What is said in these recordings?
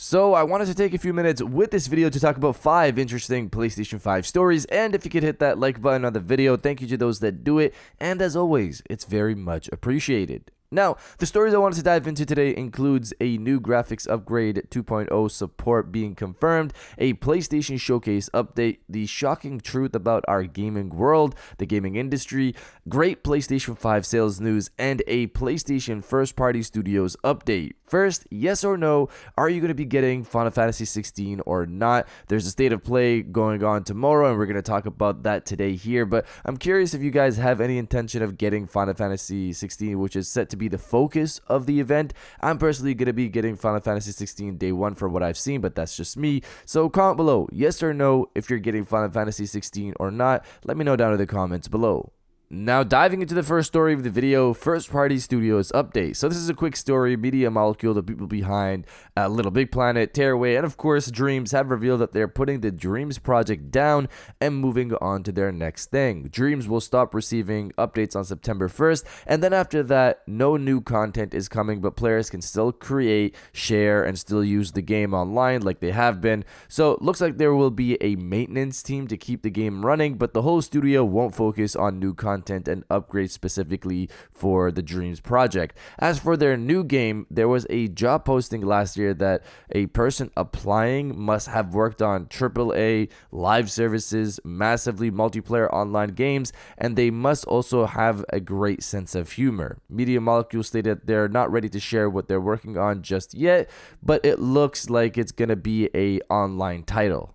So I wanted to take a few minutes with this video to talk about 5 interesting PlayStation 5 stories, and if you could hit that like button on the video, thank you to those that do it, and as always, it's very much appreciated. Now, the stories I wanted to dive into today includes a new graphics upgrade 2.0 support being confirmed, a PlayStation Showcase update, the shocking truth about our gaming world, the gaming industry, great PlayStation 5 sales news, and a PlayStation first-party studios update. First, yes or no, are you going to be getting Final Fantasy 16 or not? There's a state of play going on tomorrow, and we're going to talk about that today here, but I'm curious if you guys have any intention of getting Final Fantasy 16, which is set to be the focus of the event. I'm personally going to be getting Final Fantasy 16 day 1 from what I've seen, but that's just me. So comment below, yes or no, if you're getting Final Fantasy 16 or not. Let me know down in the comments below. Now diving into the first story of the video, first party studios update. So this is a quick story. Media Molecule, the people behind Little Big Planet, Tearaway, and of course Dreams have revealed that they're putting the Dreams project down and moving on to their next thing. Dreams will stop receiving updates on September 1st, and then after that, no new content is coming, but players can still create, share, and still use the game online like they have been. So it looks like there will be a maintenance team to keep the game running, but the whole studio won't focus on new content and upgrades specifically for the Dreams project. As for their new game, there was a job posting last year that a person applying must have worked on AAA, live services, massively multiplayer online games, and they must also have a great sense of humor. Media Molecule stated they're not ready to share what they're working on just yet, but it looks like it's gonna be an online title.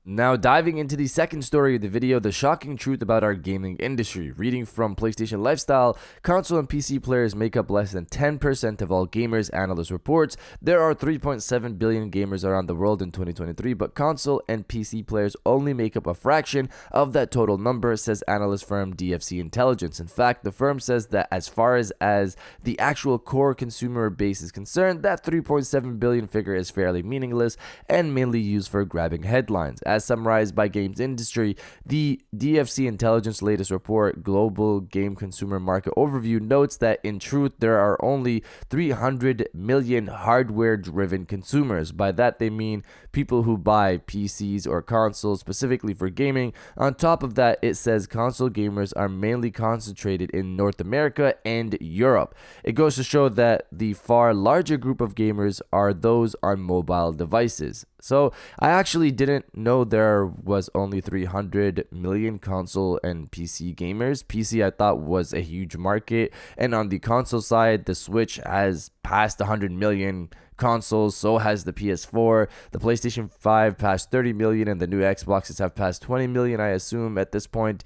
Now diving into the second story of the video, the shocking truth about our gaming industry. Reading from PlayStation Lifestyle, console and PC players make up less than 10% of all gamers, analyst reports. There are 3.7 billion gamers around the world in 2023, but console and PC players only make up a fraction of that total number, says analyst firm DFC Intelligence. In fact, the firm says that as far as the actual core consumer base is concerned, that 3.7 billion figure is fairly meaningless and mainly used for grabbing headlines. As summarized by Games Industry, the DFC Intelligence latest report, Global Game Consumer Market Overview, notes that in truth there are only 300 million hardware-driven consumers. By that they mean people who buy PCs or consoles specifically for gaming. On top of that, it says console gamers are mainly concentrated in North America and Europe. It goes to show that the far larger group of gamers are those on mobile devices. So I actually didn't know there was only 300 million console and PC gamers. PC I thought was a huge market, and on the console side, the Switch has passed 100 million consoles, so has the PS4. The PlayStation 5 passed 30 million, and the new Xboxes have passed 20 million, I assume, at this point.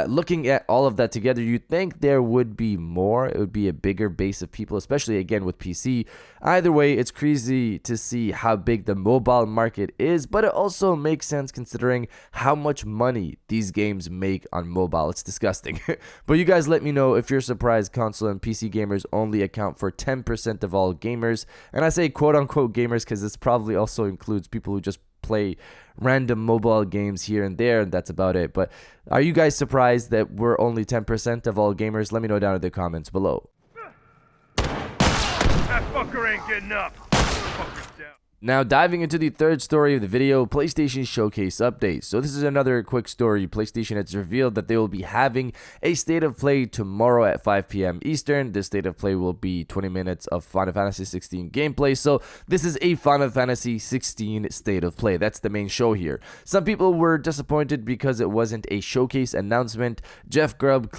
Looking at all of that together, you'd think there would be more. It would be a bigger base of people, especially, again, with PC. Either way, it's crazy to see how big the mobile market is, but it also makes sense considering how much money these games make on mobile. It's disgusting. But you guys let me know if you're surprised console and PC gamers only account for 10% of all gamers. And I say quote-unquote gamers because this probably also includes people who just play random mobile games here and there, and that's about it. But are you guys surprised that we're only 10% of all gamers? Let me know down in the comments below. That fucker ain't getting up. Fucker's down. Now diving into the third story of the video, PlayStation Showcase update. So this is another quick story. PlayStation has revealed that they will be having a state of play tomorrow at 5 p.m. Eastern. This state of play will be 20 minutes of Final Fantasy 16 gameplay. So this is a Final Fantasy 16 state of play. That's the main show here. Some people were disappointed because it wasn't a showcase announcement. Jeff Grubb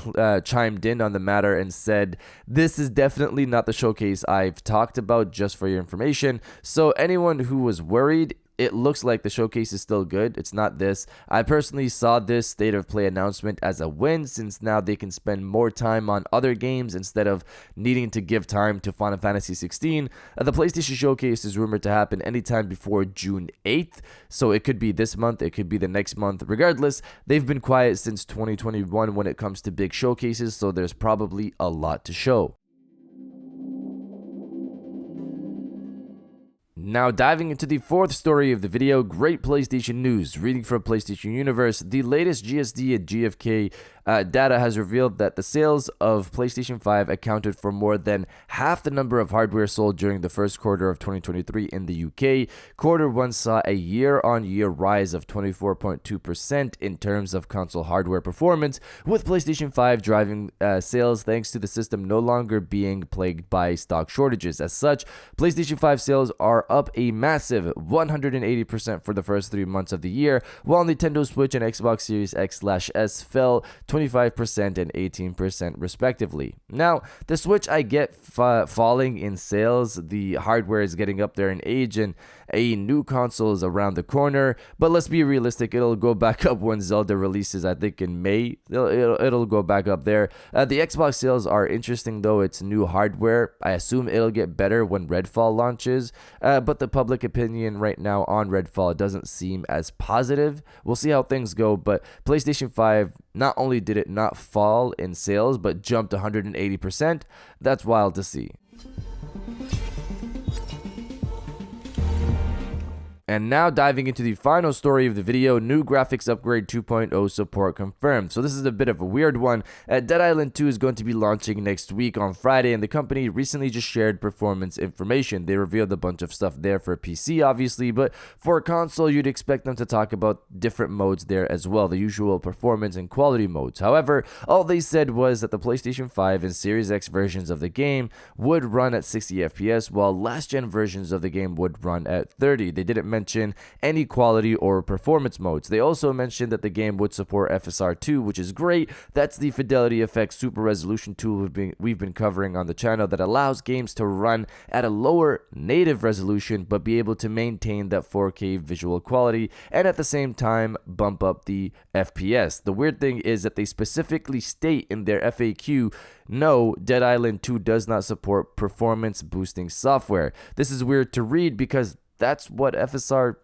chimed in on the matter and said, "This is definitely not the showcase I've talked about, just for your information. So anyone who was worried, it looks like the showcase is still good. It's not this. I personally saw this state of play announcement as a win, since now they can spend more time on other games instead of needing to give time to Final Fantasy 16. The PlayStation Showcase is rumored to happen anytime before June 8th, so it could be this month, it could be the next month. Regardless, they've been quiet since 2021 when it comes to big showcases, so there's probably a lot to show. Now diving into the fourth story of the video, great PlayStation news. Reading from PlayStation Universe, the latest GSD and GFK Data has revealed that the sales of PlayStation 5 accounted for more than half the number of hardware sold during the first quarter of 2023 in the UK. Quarter 1 saw a year-on-year rise of 24.2% in terms of console hardware performance, with PlayStation 5 driving sales thanks to the system no longer being plagued by stock shortages. As such, PlayStation 5 sales are up a massive 180% for the first 3 months of the year, while Nintendo Switch and Xbox Series X/S fell 25% and 18% respectively. Now, the Switch, I get falling in sales. The hardware is getting up there in age and a new console is around the corner, but let's be realistic, it'll go back up when Zelda releases, I think in May. It'll go back up there. The Xbox sales are interesting though. It's new hardware. I assume it'll get better when Redfall launches, but the public opinion right now on Redfall doesn't seem as positive. We'll see how things go, but PlayStation 5, not only did it not fall in sales, but jumped 180%. That's wild to see. And now diving into the final story of the video, new graphics upgrade 2.0 support confirmed. So this is a bit of a weird one. Dead Island 2 is going to be launching next week on Friday, and the company recently just shared performance information. They revealed a bunch of stuff there for PC, obviously, but for a console, you'd expect them to talk about different modes there as well, the usual performance and quality modes. However, all they said was that the PlayStation 5 and Series X versions of the game would run at 60 FPS, while last-gen versions of the game would run at 30. They didn't mention any quality or performance modes. They also mentioned that the game would support FSR2, which is great. That's the Fidelity Effects Super Resolution tool we've been covering on the channel that allows games to run at a lower native resolution but be able to maintain that 4K visual quality and at the same time bump up the FPS. The weird thing is that they specifically state in their FAQ, no, Dead Island 2 does not support performance boosting software. This is weird to read because that's what FSR2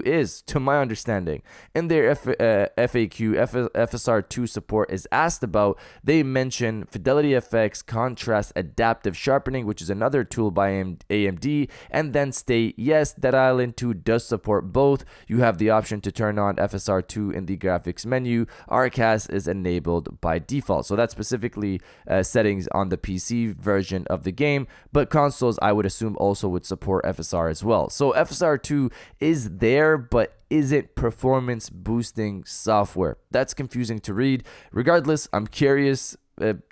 is, to my understanding. In their FAQ, FSR2 support is asked about, they mention Fidelity FX Contrast Adaptive Sharpening, which is another tool by AMD, and then state, yes, Dead Island 2 does support both. You have the option to turn on FSR2 in the graphics menu. RCAS is enabled by default. So that's specifically settings on the PC version of the game, but consoles, I would assume, also would support FSR as well. So FSR2 is there, but isn't performance boosting software. That's confusing to read. Regardless, I'm curious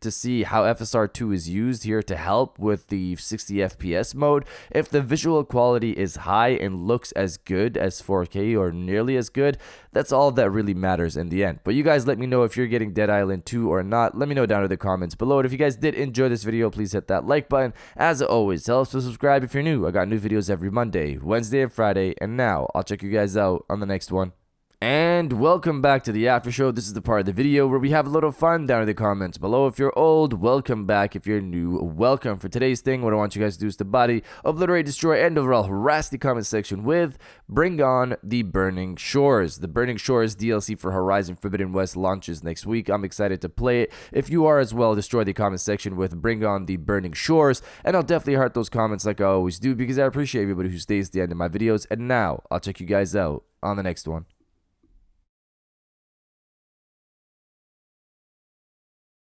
to see how FSR2 is used here to help with the 60 FPS mode. If the visual quality is high and looks as good as 4K or nearly as good, that's all that really matters in the end. But you guys let me know if you're getting Dead Island 2 or not. Let me know down in the comments below. And if you guys did enjoy this video, please hit that like button. As always, tell us to subscribe if you're new. I got new videos every Monday, Wednesday, and Friday. And now I'll check you guys out on the next one. And welcome back to the after show. This is the part of the video where we have a little fun down in the comments below. If you're old, welcome back. If you're new, welcome. For today's thing, what I want you guys to do is to body, obliterate, destroy, and overall harass the comment section with Bring On the Burning Shores. The Burning Shores DLC for Horizon Forbidden West launches next week. I'm excited to play it. If you are as well, destroy the comment section with Bring On the Burning Shores. And I'll definitely heart those comments like I always do because I appreciate everybody who stays to the end of my videos. And now, I'll check you guys out on the next one.